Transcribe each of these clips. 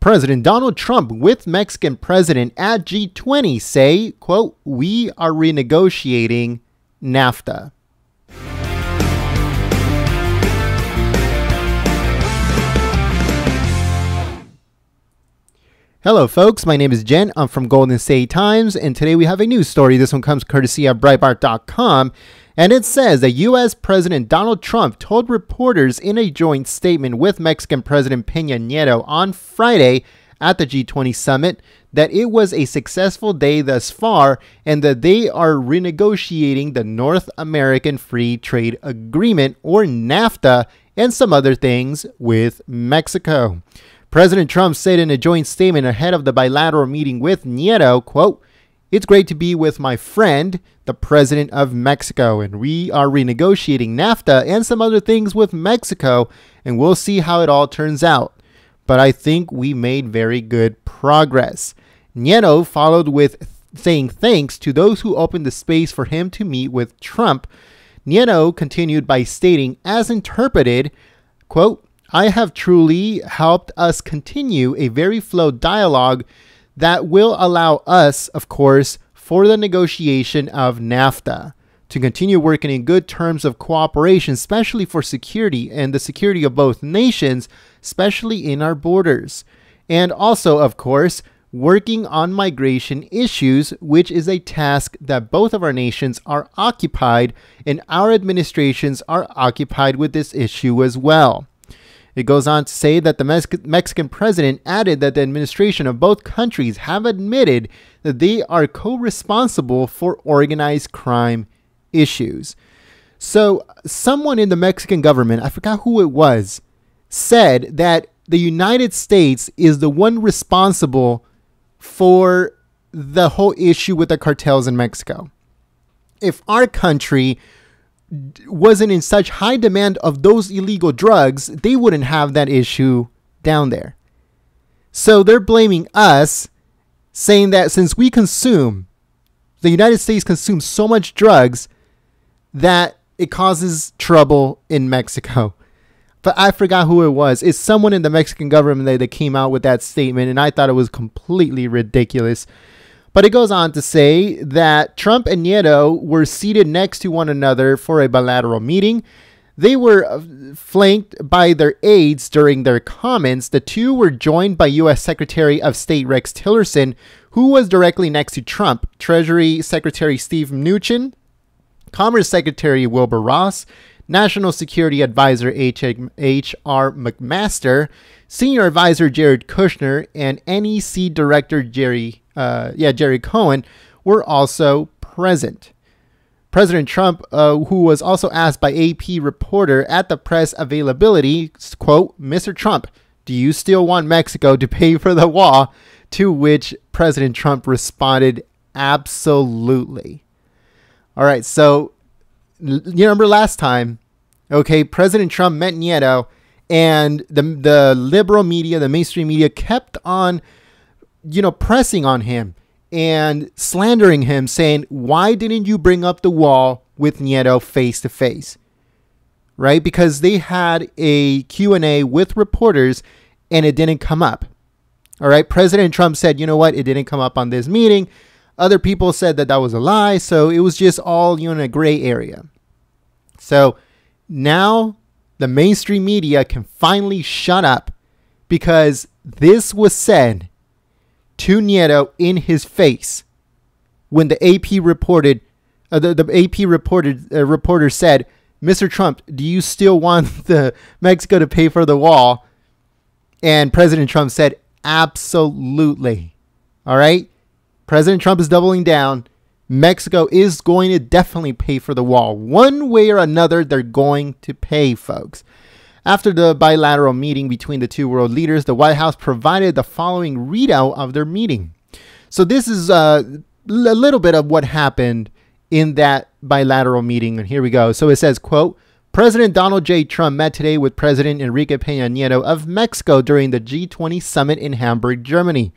President Donald Trump with Mexican President at G20 say, quote, "We are renegotiating NAFTA." Hello folks, my name is Jen. I'm from Golden State Times, and today we have a news story. This one comes courtesy of Breitbart.com, and it says that U.S. President Donald Trump told reporters in a joint statement with Mexican President Peña Nieto on Friday at the G20 Summit that it was a successful day thus far and that they are renegotiating the North American Free Trade Agreement, or NAFTA, and some other things with Mexico. President Trump said in a joint statement ahead of the bilateral meeting with Nieto, quote, "It's great to be with my friend, the president of Mexico, and we are renegotiating NAFTA and some other things with Mexico, and we'll see how it all turns out. But I think we made very good progress." Nieto followed with saying thanks to those who opened the space for him to meet with Trump. Nieto continued by stating, as interpreted, quote, "I have truly helped us continue a very flow dialogue that will allow us, of course, for the negotiation of NAFTA, to continue working in good terms of cooperation, especially for security and the security of both nations, especially in our borders. And also, of course, working on migration issues, which is a task that both of our nations are occupied, and our administrations are occupied with this issue as well." It goes on to say that the Mexican president added that the administration of both countries have admitted that they are co-responsible for organized crime issues. So someone in the Mexican government, I forgot who it was, said that the United States is the one responsible for the whole issue with the cartels in Mexico. If our country wasn't in such high demand of those illegal drugs, they wouldn't have that issue down there. So they're blaming us, saying that since we consume, the United States consumes so much drugs that it causes trouble in Mexico. But I forgot who it was. It's someone in the Mexican government that came out with that statement, and I thought it was completely ridiculous. But it goes on to say that Trump and Nieto were seated next to one another for a bilateral meeting. They were flanked by their aides during their comments. The two were joined by U.S. Secretary of State Rex Tillerson, who was directly next to Trump, Treasury Secretary Steve Mnuchin, Commerce Secretary Wilbur Ross, National Security Advisor H.R. McMaster, Senior Advisor Jared Kushner, and NEC Director Jerry Cohen were also present. President Trump, who was also asked by AP reporter at the press availability, quote, "Mr. Trump, do you still want Mexico to pay for the wall?" To which President Trump responded, "Absolutely." All right, so you remember last time, okay, President Trump met Nieto, and the liberal media, the mainstream media, kept on pressing on him and slandering him, saying, "Why didn't you bring up the wall with Nieto face to face?" Right? Because they had a Q&A with reporters and it didn't come up. All right. President Trump said, you know what? It didn't come up on this meeting. Other people said that that was a lie. So it was just all in a gray area. So now the mainstream media can finally shut up, because this was said to Nieto in his face when the AP reported, reporter said, "Mr. Trump, do you still want the Mexico to pay for the wall?" And President Trump said, "Absolutely." All right. President Trump is doubling down. Mexico is going to definitely pay for the wall. One way or another, they're going to pay, folks. After the bilateral meeting between the two world leaders, the White House provided the following readout of their meeting. So this is a little bit of what happened in that bilateral meeting. And here we go. So it says, quote, "President Donald J. Trump met today with President Enrique Peña Nieto of Mexico during the G20 Summit in Hamburg, Germany.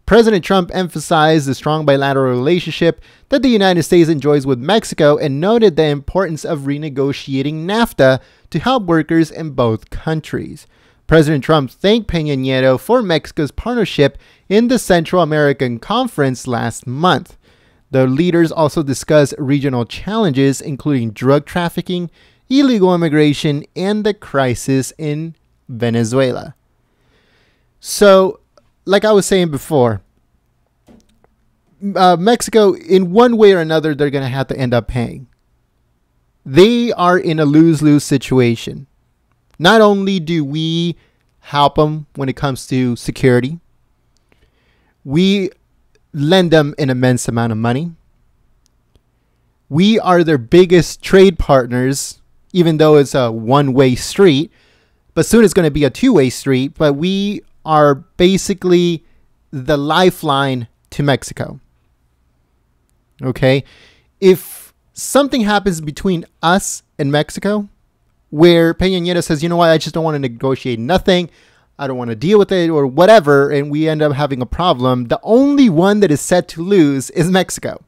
President Trump emphasized the strong bilateral relationship that the United States enjoys with Mexico and noted the importance of renegotiating NAFTA to help workers in both countries. President Trump thanked Peña Nieto for Mexico's partnership in the Central American Conference last month. The leaders also discussed regional challenges, including drug trafficking, illegal immigration, and the crisis in Venezuela. So, like I was saying before, Mexico, in one way or another, they're going to have to end up paying. They are in a lose-lose situation. Not only do we help them when it comes to security, we lend them an immense amount of money. We are their biggest trade partners, even though it's a one-way street. But soon it's going to be a two-way street. But we are basically the lifeline to Mexico. Okay? If something happens between us and Mexico, where Peña Nieto says, you know what, I just don't want to negotiate nothing, I don't want to deal with it or whatever, and we end up having a problem, the only one that is set to lose is Mexico.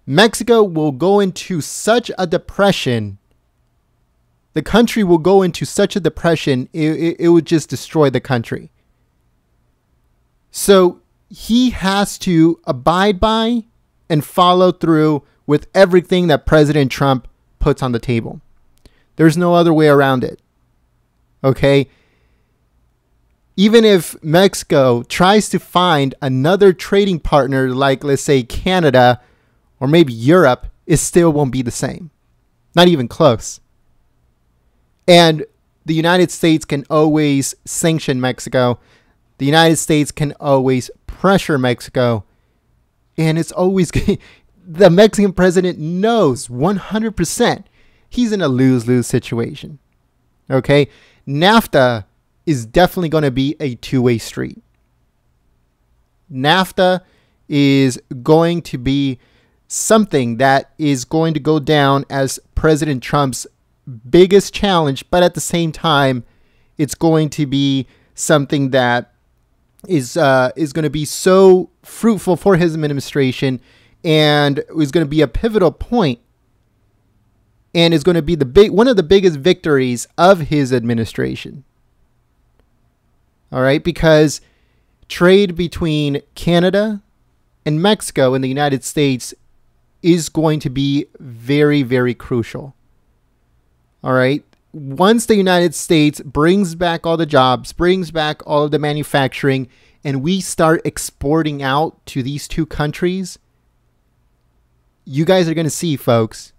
Mexico will go into such a depression. The country will go into such a depression, it would just destroy the country. So he has to abide by and follow through with everything that President Trump puts on the table. There's no other way around it. Okay? Even if Mexico tries to find another trading partner like, let's say, Canada or maybe Europe, it still won't be the same. Not even close. And the United States can always sanction Mexico. The United States can always pressure Mexico. And it's always... the Mexican president knows 100% he's in a lose-lose situation. Okay? NAFTA is definitely going to be a two-way street. NAFTA is going to be something that is going to go down as President Trump's biggest challenge, but at the same time, it's going to be something that is going to be so fruitful for his administration, and is going to be a pivotal point, and is going to be one of the biggest victories of his administration. All right, because trade between Canada and Mexico and the United States is going to be very, very crucial. All right. Once the United States brings back all the jobs, brings back all of the manufacturing, and we start exporting out to these two countries, you guys are going to see, folks,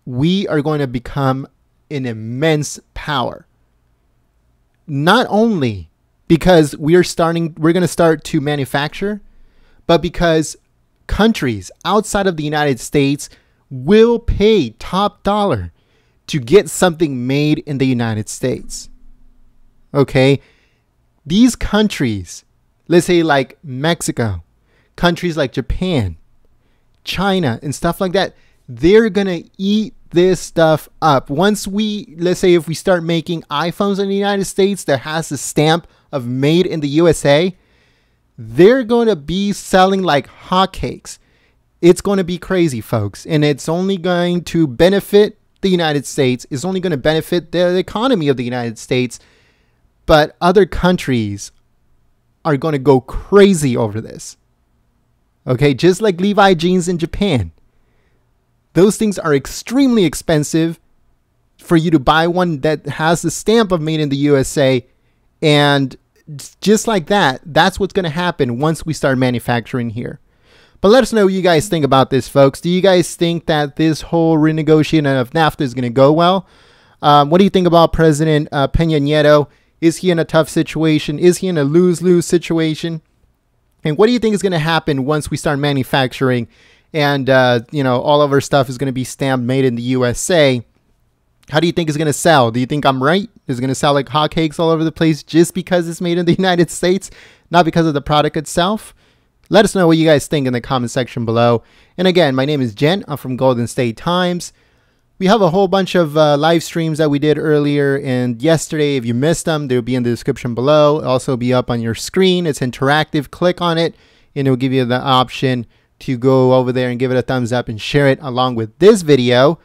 we are going to become an immense power. Not only because we're going to start to manufacture, but because countries outside of the United States will pay top dollar to get something made in the United States. Okay? These countries, let's say like Mexico, countries like Japan, China, and stuff like that, they're going to eat this stuff up. Once let's say if we start making iPhones in the United States that has the stamp of made in the USA, they're going to be selling like hotcakes. It's going to be crazy, folks. And it's only going to benefit the United States. It's only going to benefit the economy of the United States. But other countries are going to go crazy over this. Okay, just like Levi jeans in Japan. Those things are extremely expensive for you to buy one that has the stamp of made in the USA. And just like that, that's what's going to happen once we start manufacturing here. But let us know what you guys think about this, folks. Do you guys think that this whole renegotiation of NAFTA is going to go well? What do you think about President Peña Nieto? Is he in a tough situation? Is he in a lose-lose situation? And what do you think is going to happen once we start manufacturing and, all of our stuff is going to be stamped made in the USA? How do you think it's going to sell? Do you think I'm right? Is it going to sell like hotcakes all over the place just because it's made in the United States, not because of the product itself? Let us know what you guys think in the comment section below. And again, my name is Jen. I'm from Golden State Times. We have a whole bunch of live streams that we did earlier and yesterday. If you missed them, they'll be in the description below. It'll also be up on your screen. It's interactive. Click on it and it'll give you the option to go over there and give it a thumbs up and share it along with this video.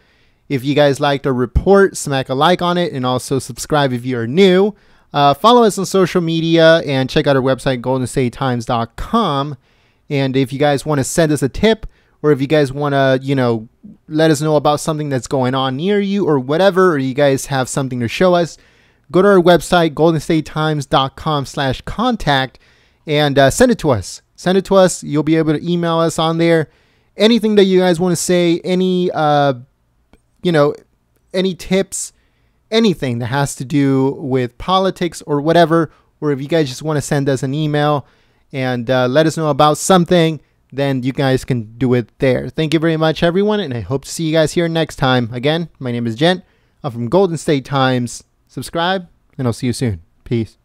If you guys liked our report, smack a like on it and also subscribe if you are new. Follow us on social media and check out our website, goldenstatetimes.com. And if you guys want to send us a tip, or if you guys want to, let us know about something that's going on near you or whatever, or you guys have something to show us, go to our website, goldenstatetimes.com/contact, and send it to us. Send it to us. You'll be able to email us on there. Anything that you guys want to say, any tips, anything that has to do with politics or whatever, or if you guys just want to send us an email and let us know about something, then you guys can do it there. Thank you very much, everyone, and I hope to see you guys here next time. Again, my name is Jen. I'm from Golden State Times. Subscribe, and I'll see you soon. Peace.